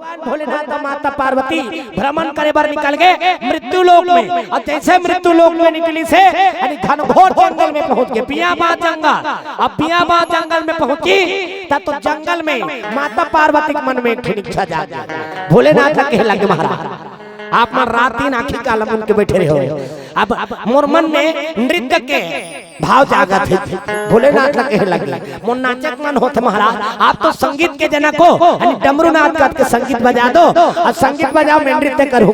भोलेनाथ माता पार्वती भ्रमण करे बार निकल गए मृत्यु लोक में। और जैसे मृत्यु लोक में निकली से घनघोर जंगल में पहुंच गए, पियाबा जंगल। अब पियाबा जंगल में पहुंची तब तो जंगल में माता पार्वती के मन में एक इच्छा जाग गई। भोलेनाथ कहे लगे महाराज आप मन रात दिन आखिर काल बन के बैठे रहे हो, अब मोर मन में नृत्य के भाव जागत है। भोलेनाथ कहे लगे मोर नाचक मन होते महाराज आप तो संगीत के जनक हो, डमरू नाथ का के संगीत बजा दो और संगीत बजाओ मैं नृत्य करूं।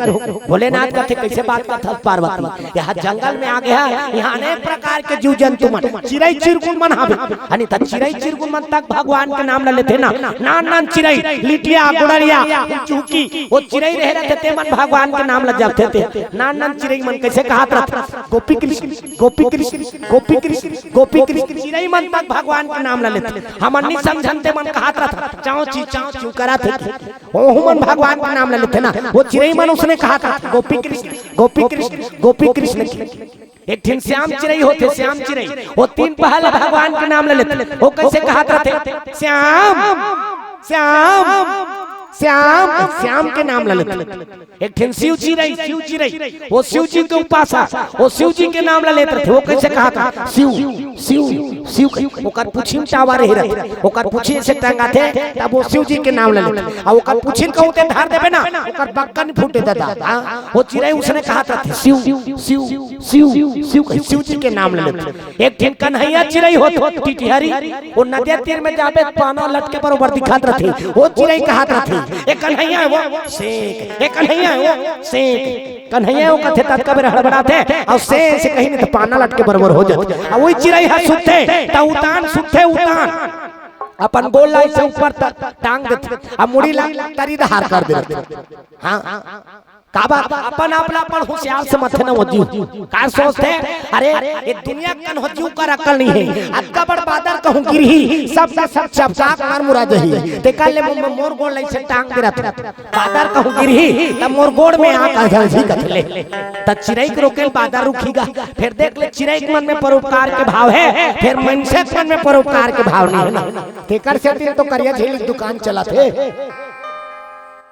भोलेनाथ कहते कैसे बात करता पार्वती, यहाँ जंगल में आ गया, यहाँ अनेक प्रकार के जीव जंतु मन चिड़ै चिरकुल मन हावे, चिड़ै चिरकुल मन तक भगवान के नाम लेते ना। नान नान चिड़ै लिटिया गुड़रिया चूकी वो चिड़ै रह रहे थे मन भगवान के नाम लग जाते थे। नान नान चिड़ै मन कैसे कहा था गोपी कृष्ण गोपी कृष्ण गोपी कृष्ण गोपी कृष्ण चिड़ै मन तक भगवान के नाम लेते। हम अन्नी समझनते मन कहा था चाओ ची करा थे वो मन भगवान का नाम लेते ना। वो चिड़ै मन उसने कहा था गोपी कृष्ण गोपी कृष्ण गोपी कृष्ण। एक दिन श्याम चिड़ै होते, श्याम चिड़ै वो तीन पहला भगवान के नाम लेते। वो कैसे कहा थे श्याम श्याम श्याम श्याम के नाम लेते। एक दिन शिव चिड़ै वो शिव जी के उपासक वो शिव जी के नाम लेते थे। वो कैसे कहा था शिव शिव शिव। ओकर पुछिन टावा रह रहे, ओकर पुछिन से टंगा थे तब वो शिव जी के नाम लेते। और ओकर पुछिन कहते धार देबे ना ओकर बक्कन फूटे दादा। वो चिड़ै उसने कहा था शिव शिव शिव शिव शिव जी के नाम लेते। एक दिन कन्हैया चिड़ै होत टिटिहरी वो नदी तीर में जाबे पाना लटके बरोबर दिखात रहे। वो चिड़ै कहा था एक कन्हैया है वो सेक, एक कन्हैया है वो सेक। कन्हैया वो कथे तब कबे हड़बड़ाते और से कहीं नहीं तो पाना लटके बरोबर हो जाते। और वही चिड़ै है सुते ता उतान सुते उतान अपन गोला से ऊपर टांग देते अब मुड़ी तरी धार कर देते। हाँ काबा अपन अपना अपन होशियार से मथे न होजी का सोचते अरे ये दुनिया कन होजी कर अकल नहीं है। अक्का बड़ बादर कहूं गिरही सब चपचाप मार मुरा जही ते काले मोर गोड़ लई से टांग दे रहा बादर कहूं गिरही तब मोर गोड़ में आ जही कथले त चिड़ै के रोके बादर रुखीगा। फिर देख ले चिड़ै के मन में परोपकार के भाव है, फिर मनुष्य के मन में परोपकार के भाव नहीं है। तेकर से दिन तो करिया झेली दुकान चला थे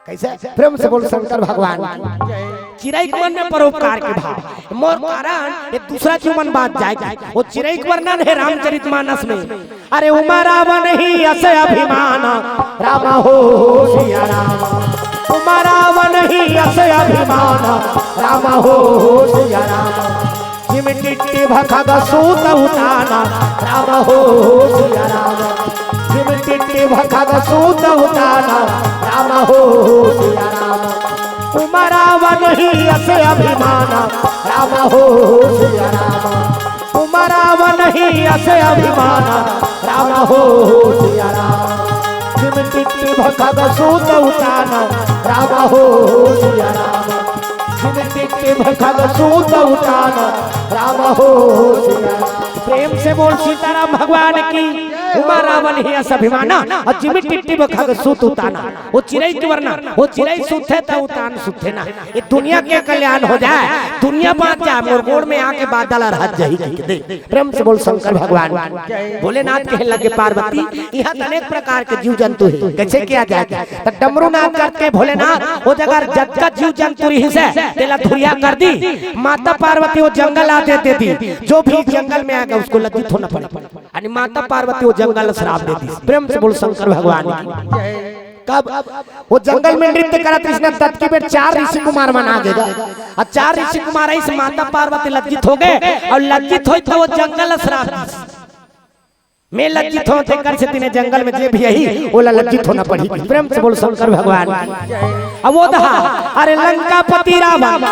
कैसे प्रेम से बोल शंकर भगवान। चिड़ै के मन में परोपकार के भाव मोर कारण एक दूसरा चुमन बात जाए। वो चिड़ै के वर्णन है रामचरितमानस में। अरे उमा रावण ही अस अभिमान राम हो सिया राम। उमा रावण ही अस अभिमान राम हो सिया राम। जिम टिट्टी भखग सूत उताना राम हो सिया राम। जिम टिट्टी भखग सूत उताना राम हो सिया राम। उमा रावण ही अस अभिमान राम हो सिया राम। उमा रावण ही अस अभिमान राम हो सिया राम। जिम टिट्टी भखग सूत उताना राम हो सिया राम। जिम टिट्टी भखग सूत उताना राम हो सिया राम। प्रेम से बोल सीताराम भगवान की। उमा रावण ही अस अभिमाना और जिमी टिट्टी भखग सूत उताना। वो चिड़ै की वरना वो चिड़ै सुथे तो उतान सुथे ना। ये दुनिया के कल्याण हो जाए, दुनिया बात जाए मोर गोड़ में आके बादल रहत जाही दे। प्रेम से बोल शंकर भगवान। भोलेनाथ कहे लगे पार्वती यहाँ अनेक प्रकार के जीव जंतु है कैसे किया जाए। तो डमरू नाथ करके भोलेनाथ वो जगह जगह जीव जंतु रही से तेला धुरिया कर दी। माता पार्वती वो जंगल आ देते थी, जो भी जंगल में आएगा उसको लज्जित होना पड़े। माता पार्वती वो जंगल श्राप देती। प्रेम से बोल शंकर भगवान। कब वो जंगल में नृत्य करा कृष्ण दत्त की बेट 4 ऋषि कुमार मना देगा और 4 ऋषि कुमार इस माता पार्वती लज्जित हो गए और लज्जित हुई तो वो जंगल श्राप में लज्जित होते कर से तीन जंगल में जे भी यही वो लज्जित होना पड़ी। प्रेम से बोल शंकर भगवान। अब वो दहा अरे लंका पति रावण,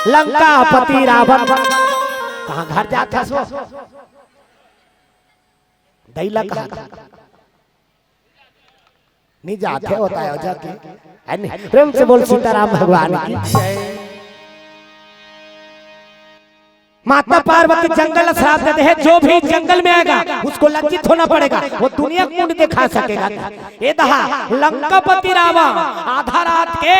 लंका पति रावण कहाँ घर जाता सो दैला कहाँ नहीं जाते होता है जाके। प्रेम से बोल सीताराम भगवान की। माता पार्वती जंगल श्राप देते हैं, जो भी जंगल में आएगा उसको लज्जित होना पड़ेगा, वो दुनिया को नहीं दिखा सकेगा। ये दहा लंकापति रावण आधा रात के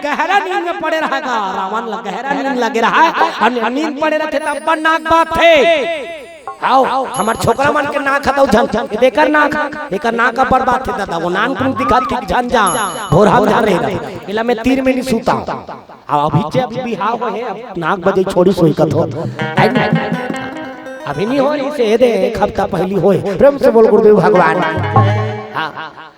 गहरा नींद में पड़े रहेगा। रावण गहरा नींद लगे रहा है और नींद पड़े रहते तब नाक बात थे आओ हमार छोकरा मन के ना खाता झन देकर ना एकर ना का बर्बाद थे दादा वो नान को दिखात के झन जा भोर हम जा रहे इला में तीर में नहीं सूता अब अभी जे अभी बिहाव हो है अब नाक बजे छोड़ी सोई कत हो अभी नहीं हो रही से दे एक हफ्ता पहली होए प्रेम से बोल गुरुदेव भगवान हां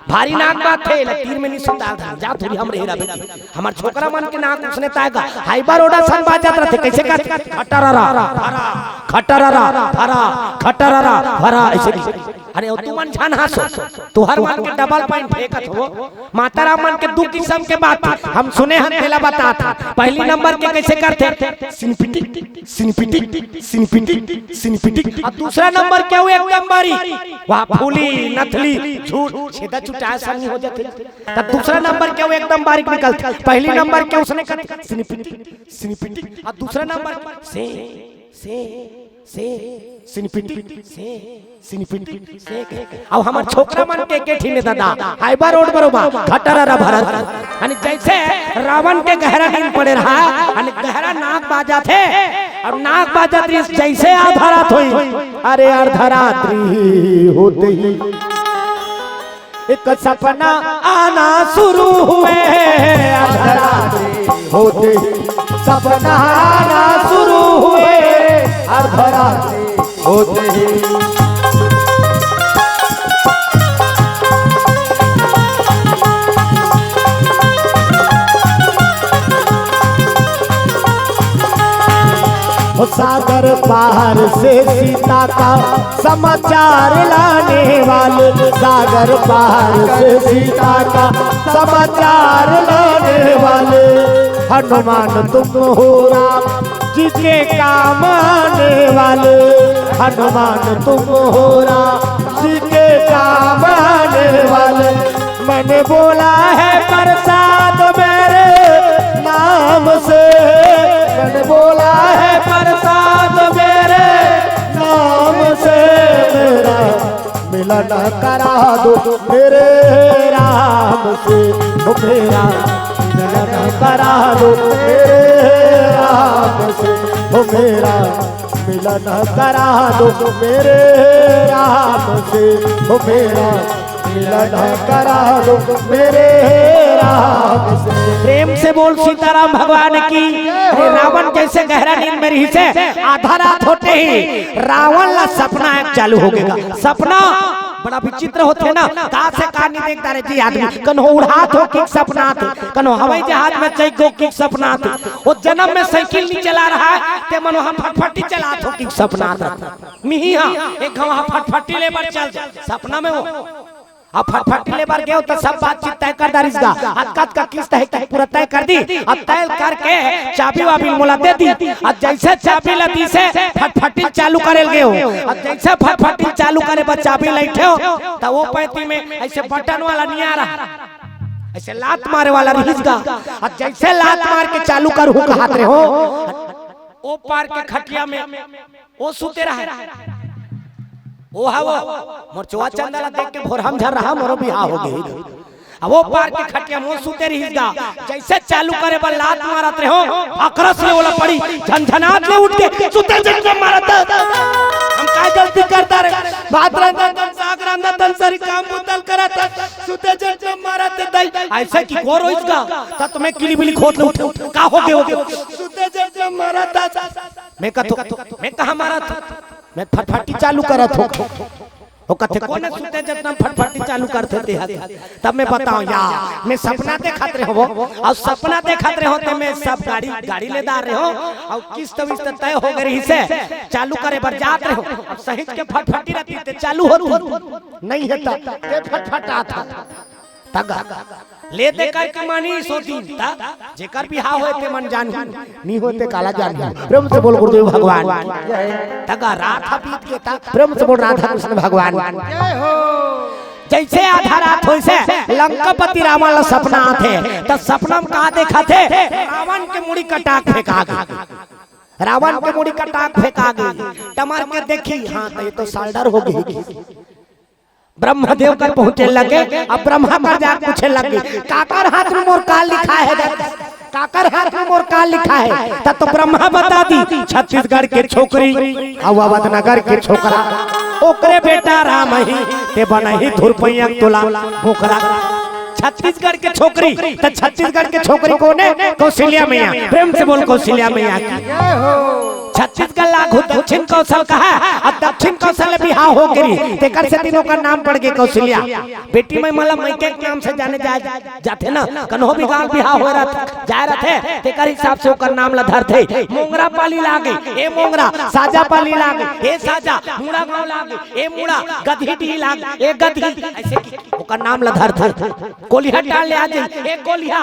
भारी नाक बात थे तीर में नहीं सुनता जा थोड़ी हम रहे रहे हमार छोकरा मन के नाक उसने ताएगा हाइबर ओडा सन बाजत रहते कैसे का खटररा खटररा फरा खटररा फरा ऐसे अरे तू मन जान हंसो तू हर मन के डबल पॉइंट फेंकत हो मातारा मन के दो किस्म के बात हम सुने हम तेला बता था पहली नंबर के कैसे करते सिनपिटी सिनपिटी सिनपिटी सिनपिटी और दूसरा नंबर क्या हुआ एकदम बारी वहां फूली नथली झूठ छेदा चुटाया सन हो जाते तब दूसरा नंबर क्या हुआ एकदम बारीक निकलता पहली नंबर क्या उसने कर सिनपिटी सिनपिटी और दूसरा नंबर से सिनपिटी से अब हमर छोकरा मन के ठीने दादा हाइबर रोड बरोबा खटररा भरत यानी जैसे रावण के गहरा नींद पड़े रहा यानी गहरा नाक बाजा थे अब नाक बाजा जैसे आधा रात हुई अरे अर्धा रात्रि होते ही एक सपना आना शुरू हुए अर्धा रात्रि होते ही सपना आना शुरू हुए अर्धा रात्रि होते ही सागर पार से सीता का समाचार लाने वाले सागर पार से सीता का समाचार लाने वाले हनुमान तुम हो राम जी के काम आने वाले हनुमान तुम हो राम जी के काम आने वाले मैंने बोला है प्रसाद मेरे नाम से मैंने बोला है प्रसाद मेरे नाम से मेरा मिलन करा दो मेरे राम से मेरा मिलन करा दो मेरे राम से मेरा मिलन करा दो मेरे राम से मेरा मिलन करा दो मेरे राम से प्रेम से बोल सीताराम भगवान की रावण जैसे गहरा नींद में रही से आधा रात होते ही रावण ला सपना एक चालू हो गया सपना बड़ा विचित्र होते ना का से का नहीं देखता रे जी आदमी कनो उड़ात हो कि सपना थे कनो हवाई जहाज में चैक हो कि सपना थे वो जन्म में साइकिल नहीं चला रहा है ते मनो हम फटफटी चलात हो कि सपना था मिहिया एक वहां फटफटी ले पर चल सपना में वो अब फटफटी ले बार गए तो सब बातचीत तय कर दारिसगा हद का किस्त है कि पूरा तय कर दी अब तय करके चाबी वाबी मोला दे दी अब जैसे चाबी लदी से फटफटी चालू करेल गए हो अब जैसे फटफटी चालू करे बस चाबी लैठे हो तो वो पैती में ऐसे बटन वाला नहीं आ रहा ऐसे लात मारे वाला रहिसगा अब जैसे लात मार के चालू कर हो हाथ रे हो ओ पार के खटिया में वो सुते रहा वो है वो मोरचुआ चंदला देख के भोर हम झर रहा मोरो बियाह हो गई अब वो पार के खटिया मुंह सुते रहिसगा जैसे चालू करे बल लात मारत रहे हो अकरस ले वाला पड़ी झनझनात ले उठ के सुते जट मारत हम काय गलती करता रे बात रंदन साग रंदन सरी काम बुतल करत सुते जट मारत दई ऐसे की गोर होइसगा त तुम्हें किली बिली खोद ले उठ का हो गए सुते जट मारत मैं कहा मारत मैं फटफटी चालू करत हो वो कथे कोने सुते जितना फटफटी चालू करते थे तब मैं बताऊं यार मैं सपना देखत रहे हो और सपना देखत रहे होते मैं सब गाड़ी ले दा रहे हो और किस्त विस्त तय हो गई से चालू करे बर जात रहे हो अब सहित के फटफटी रहती ते चालू होत नहीं है ते फटफटा था तगा ले दे कर के मानी सोती ता जेकर बियाह होए ते मन जान नहीं होते काला जान प्रेम से बोल गुरुदेव भगवान तगा रात बीत के ता प्रेम से बोल राधा कृष्ण भगवान जय हो जैसे आधा रात होई से लंकापति रावण ला सपना आथे त सपना में का देखा थे रावण के मुड़ी कटाक फेंका गई रावण के मुड़ी कटाक फेंका गई टमार के देखी हां तो ये तो साल्डर हो गई ब्रह्मदेव कर पहुंचे लगे अब ब्रह्मा पर जा पूछे लगे काकर हाथ में मोर काल लिखा है काकर हाथ में मोर का लिखा है तब तो ब्रह्मा बता दी छत्तीसगढ़ के छोकरी और अवधनगर के छोकरा ओकरे बेटा राम ही ते बनही धुरपैया तोला मोकरा। छत्तीसगढ़ के छोकरी तो छत्तीसगढ़ के छोकरी कौन है? कौशल्या मैया। प्रेम से बोल कौशल्या मैया की। छत्तीसगढ़ लागू दक्षिण कौशल का है और दक्षिण कौशल बिहार हो गिरी तेकर से तीनों का नाम पड़ गए कौशल्या। बेटी में मतलब मैके के नाम से जाने जाते ना कन्हो भी गांव बिहार हो रहा जा रहे थे तेकर हिसाब से ओकर नाम लधर थे। मोंगरा पाली लागे ए मोंगरा, साजा पाली लागे ए साजा, मुड़ा गांव लागे ए मुड़ा, गधी डी लागे ए गधी, ऐसे ओकर नाम लधर थे। कोलिया डाल ले आ जाए ए कोलिया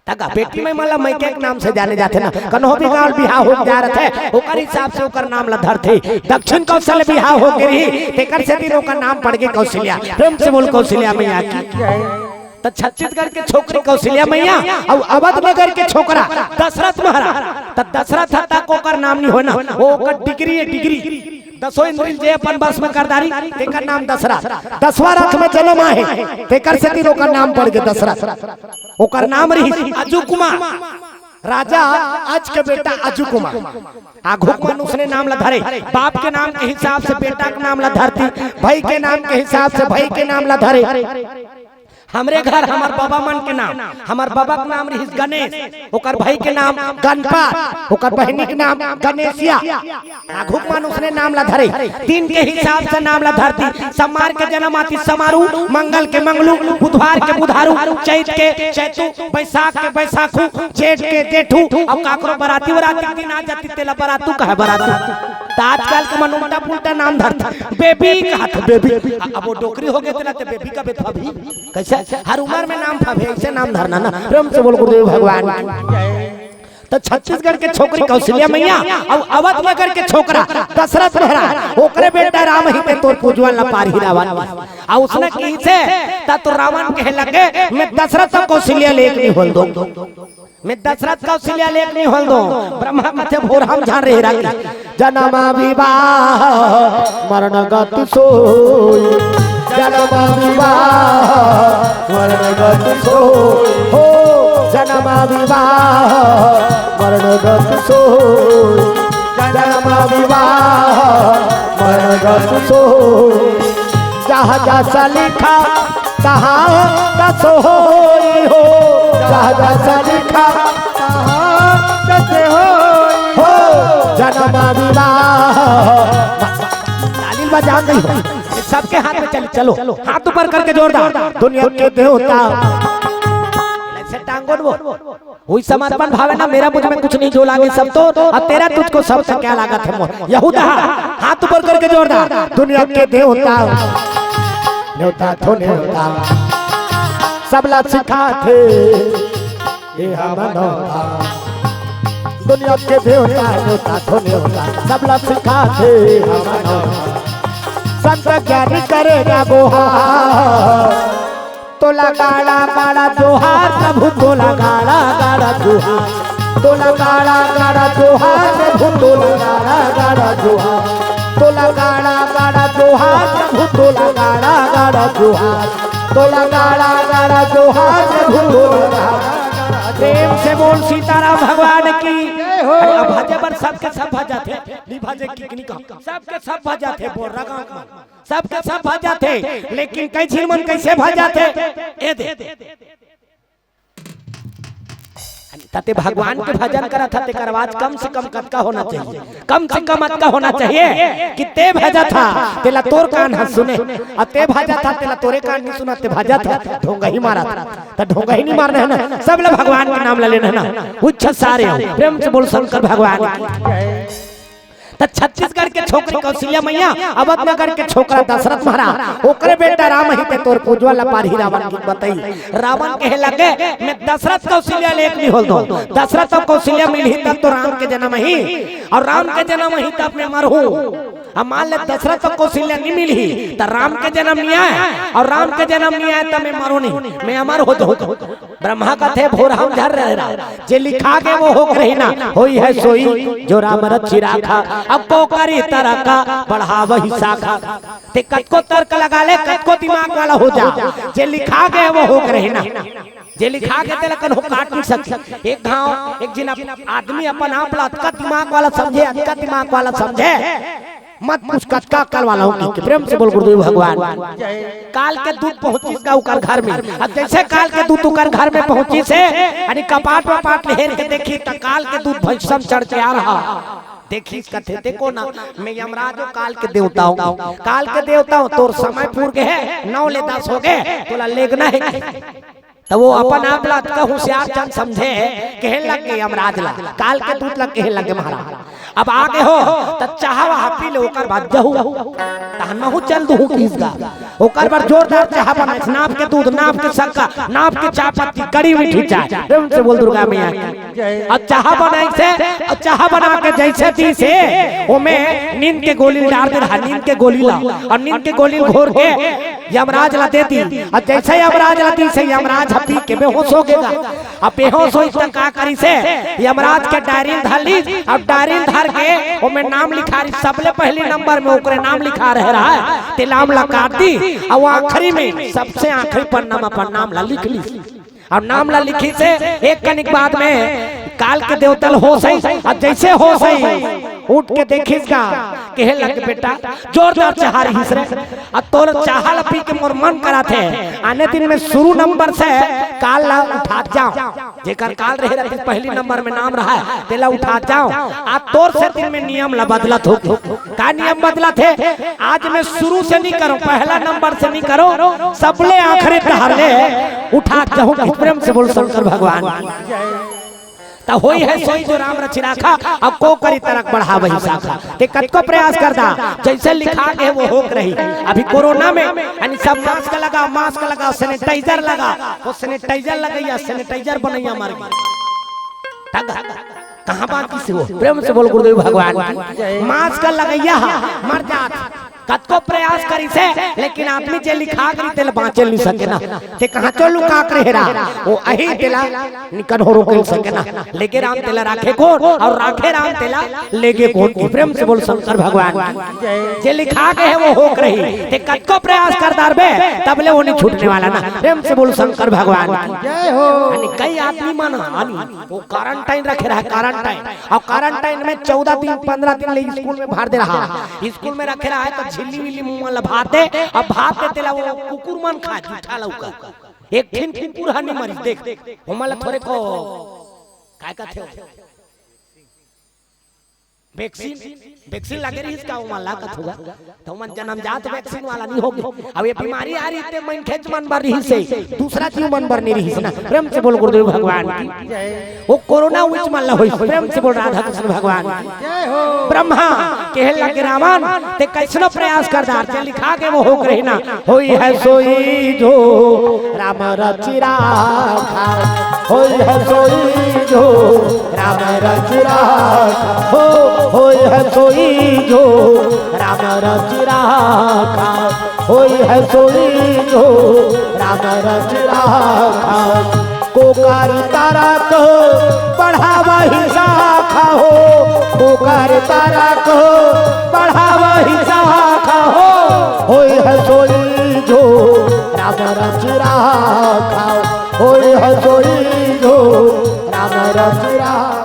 तका बेटी में मतलब मैके के नाम से जाने जाते ना कन्हो भी गांव बिहार हो जा रहे थे ओकर हिसाब से ओकर नाम लधर थे। दक्षिण कौशल बिहार हो गिरी तेकर से तीनों का नाम पड़ गए कौशल्या। प्रेम से बोल कौशल्या मैया की। तो छत्तीसगढ़ के छोकरी कौशल्या मैया और अवधनगर के छोकरा दशरथ महाराज। तो दशरथ तक ओकर नाम नहीं हो ना ओकर डिग्री है डिग्री दसों इंद्रिय जे अपन बस में करदारी तेकर नाम दशरथ। 10वां रथ में जन्म आहे तेकर से तीनों का नाम पड़ गए दशरथ। ओकर नाम रही अजू कुमार राजा आज के बेटा अजू कुमार। आघु मनुष्य ने नाम लधरे बाप के नाम के हिसाब से बेटा के नाम लधरती भाई के नाम के हिसाब से भाई के नाम लधरे। हमरे घर हमार बाबा मन के नाम हमार बाबा के नाम रही गणेश ओकर भाई के नाम गणपत ओकर बहनी के नाम गणेशिया। आघु मनुष्य ने नाम लधरे दिन के हिसाब से नाम लधरती। समार के जन्म आती समारू, मंगल के मंगलू, बुधवार के बुधारू, चैत के चैतू, बैसाख के बैसाखू, जेठ के जेठू। अब काकरो बराती बराती दिन आ जाती तेला बरातू कहे बरातू। तो आजकल के मन उल्टा पुल्टा नाम धरता बेबी कहत बेबी। अब वो डोकरी हो गए तेला ते बेबी का बेटा भी कैसे हर उम्र में नाम था ऐसे नाम धरना ना। प्रेम से बोल गुरुदेव भगवान। तो छत्तीसगढ़ के छोकरी कौशल्या मैया और अवधनगर के छोकरा दशरथ महाराज ओकरे बेटा राम ही पे तोर पूजवा ला पार ही रावण और उसने की से ता तो रावण कहे लगे मैं दशरथ और कौशल्या लेक नहीं होल दो मैं दशरथ कौशल्या लेक नहीं होल दो। ब्रह्मा मथे भोर हम झाड़ रहे राखी जन्म विवाह मरण गत सोई जन्म विवाह मरण गत सोई हो जन्म विवाह मरण गत सोई जन्म विवाह मरण गत सोई जहाँ जैसा लिखा तहाँ तसो होई हो जहाँ जैसा लिखा तहाँ तसे होई हो जन्म विवाह। तालील बजा गई हो सबके हाथ में चलो हाथ ऊपर करके जोरदार दुनिया के देवता वही समर्पण भाव है ना मेरा मुझ में कुछ नहीं जो लागे सब तो अब तेरा तुझको सबसे क्या लागत है मोर यहूदा हाथ ऊपर करके जोरदार दुनिया के देवता न्योता थो न्योता सबला सिखाते ये हमनोता दुनिया के देवता न्योता थो न्योता सबला सिखाते हमनोता संत ज्ञानी करेगा बोहार तोला गाड़ा गाड़ा जोहार प्रभु तोला गाड़ा गाड़ा जोहार तोला गाड़ा गाड़ा जोहार प्रभु तोला गाड़ा गाड़ा जोहार तोला गाड़ा गाड़ा जोहार प्रभु तोला गाड़ा गाड़ा जोहार तोला गाड़ा गाड़ा जोहार प्रभु तोला गाड़ा। प्रेम से बोल सीताराम भगवान की। अरे भाजे पर सबके सब भजा थे नहीं भाजे किकनी का सबके सब भजा थे बोल रगा सबके सब भजा थे लेकिन कैसे मन कैसे भजा थे ए दे तते भगवान के भजन करा था तेकर आवाज कम से कम कद का होना चाहिए कम से कम अद का होना चाहिए कि ते भजा था तेला तोर कान हंस सुने और ते भजा था तेला तोरे कान नहीं सुना ते भजा था ढोंगा ही मारा था तो ढोंगा ही नहीं मारना है ना सब लोग भगवान के नाम ले लेना है ना उच्च सारे प्रेम से बोल शंकर भगवान। तो छत्तीसगढ़ के छोकरी कौशल्या मैया अवधनगर के छोकरा दशरथ महाराज ओकरे बेटा राम ही पे तोर पूजवा ला पार ही रावण की बताई। रावण कहे लगे मैं दशरथ कौशल्या लेक नहीं होल दो दशरथ और कौशल्या मिली तब तो राम के जन्म ही और राम के जन्म ही तब मैं मरहूं। अब मान ले दशरथ और कौशल्या नहीं मिली तो राम के जन्म नहीं आया और राम के जन्म नहीं आया तब मैं मरो नहीं मैं अमर हो जाऊं। ब्रह्मा का थे भोर हम झर रहे जे लिखा के वो हो रही ना होई है सोई जो राम रचि राखा अब पोकारी तरह का बढ़ा वही शाखा ते कत को तर्क लगा ले कत को दिमाग वाला हो जा जे लिखा गए वो हो रहे ना जे लिखा के तेल कन हो काट नहीं सकती। एक गांव एक जिन आदमी अपन आप ला अतका दिमाग वाला समझे, अतका दिमाग वाला समझे, मत पूछ कतका कल वाला हूँ कि प्रेम से बोल गुरुदेव भगवान। काल के दूध पहुंची का उकर घर में, अब जैसे काल के दूध उकर घर में पहुंची से यानी कपाट वपाट लेर के देखी तो काल के दूध भैंसम चढ़ के आ रहा। देखी कथे देखो ना, मैं यमराज हूँ काल के देवता हूँ, काल के देवता हूँ, तोर समय पूर के है 9 ले 10 हो गए, तोला लेगना है। तो वो अपन आप ला का होशियार चंद समझे कहे लग गए यमराज ला काल के दूध लग कहे लगे महाराज अब आगे हो तो चाहवा पी ले ओकर बाद जहू तहनहु चल दू किसका ओकर पर जोरदार चाह बना नाप के दूध, नाप के शक्का, नाप के चाय पत्ती, कड़ी मीठी चाय, प्रेम से बोल दुर्गा मैया की। अब चाह बनाई से और चाह बना के जैसे दी से ओमे नींद के गोली डाल दे रहा, नींद के गोली ला और नींद के गोली घोर के यमराज ला देती और जैसे यमराज ला दी से यमराज पी के बेहोश हो गएगा। अब बेहोश हो तो का करी से यमराज के डायरी धर ली, अब डायरी धर के ओमे नाम लिखा रही, सबले पहले नंबर में ओकरे नाम लिखा रहा है, तेलाम ला काट दी और आखिरी में सबसे आखिरी पन्ना में अपन नाम ला लिख ली। अब नाम ला लिखी से एक कनिक बाद में काल के देवतल हो सही और जैसे हो सही उठ के देखिसगा कहे लगे बेटा जोरदार चाह रही रे अब तोर चाहल पी के मोर मन करा थे आने दिन में शुरू नंबर से काल ला उठा जाओ, जेकर काल रहे रहती पहली नंबर में नाम रहा है तेला उठा जाओ। आज तोर से दिन में नियम ला बदलत हो, का नियम बदलत है आज मैं शुरू से नहीं करो, पहला नंबर से नहीं करो, सबले आखिरी टहले उठा जाऊं। प्रेम से बोल शंकर भगवान तो होई है सोई जो राम रचि राखा, अब को करी तरक बढ़ा वही शाखा के कतको प्रयास करता जैसे लिखा के वो होक रही। अभी कोरोना में यानी सब मास्क लगा सैनिटाइजर लगा, वो सैनिटाइजर लगैया सैनिटाइजर बनैया मार कहां बात किसी हो। प्रेम से बोल गुरुदेव भगवान मास्क लगैया मर जात कतको प्रयास करी से लेकिन आदमी जे लिखा करी तेल बाँचे नहीं सके ना, ते कहां तो लुका करे रहा वो अही तेला निकन हो रोक सके ना, लेके राम तेला राखे कौन और राखे राम तेला लेके कौन। प्रेम से बोल शंकर भगवान जे लिखा के है वो होक रही, ते कतको प्रयास कर दारबे तबले वो नहीं छूटने वाला ना। प्रेम से बोल शंकर भगवान जय हो। यानी कई आदमी माना वो क्वारंटाइन रखे रहा, क्वारंटाइन और क्वारंटाइन में 14 दिन 15 दिन ले स्कूल में भर दे रहा, स्कूल में रखे रहा है तो झिल्ली विल्ली मुंह में लभाते अब भाप देते ला वो कुकुर मन खा झूठा लौका एक दिन कुकुर हनी मरी देख हमला थोड़े को काय का थे वैक्सीन लगे रही इसका उमा लागत होगा तो मन जन्मजात वैक्सीन वाला नहीं होगी। अब ये बीमारी आ रही ते मन खेच मन बर रही से दूसरा जीव मन बर नहीं रही ना। प्रेम से बोल गुरुदेव भगवान वो कोरोना विच मन ला होई। प्रेम से बोल राधा कृष्ण भगवान जय हो। ब्रह्मा कहे लगे रावण ते कैसनो प्रयास करदार जे लिखा के वो होक रही ना होई है सोई जो राम रचि राखा, होई है सोई जो राम रचि राखा, होई है सोई जो राम रचि राखा, होई है सोई जो राम रचि राखा। कोकार तारा को बढ़ावा ही शाखा हो, कोकार तारा को बढ़ावा ही शाखा हो, होई है सोई जो राम रचि राखा, होई है सोई जो राम रचि राखा।